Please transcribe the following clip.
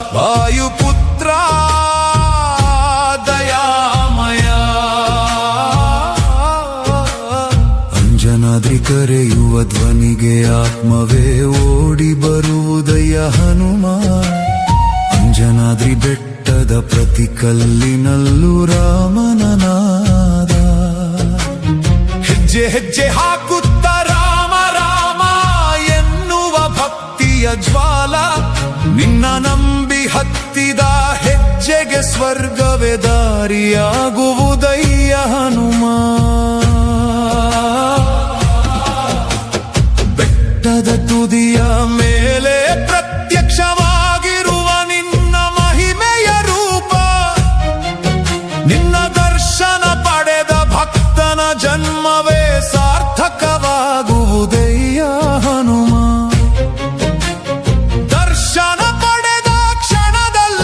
ವಾಯುಪುತ್ರ ದಯಾಮಯ ಅಂಜನಾದ್ರಿ ಕರೆಯುವ ಧ್ವನಿಗೆ ಆತ್ಮವೇ ಓಡಿ ಬರುವುದಯ್ಯ ಹನುಮ. ಅಂಜನಾದ್ರಿ ಬೆಟ್ಟದ ಪ್ರತಿ ಕಲ್ಲಿನಲ್ಲೂ ರಾಮನ ನಾದ. ಹೆಜ್ಜೆ ಹೆಜ್ಜೆ ಹಾಕುತ್ತ ರಾಮ ರಾಮ ಎನ್ನುವ ಭಕ್ತಿಯ ಜ್ವಾಲ. ನಿನ್ನ ನಂಬಿ ಹತ್ತಿದ ಹೆಜ್ಜೆಗೆ ಸ್ವರ್ಗವೇ ದಾರಿಯಾಗುವುದಯ್ಯ ಹನುಮ.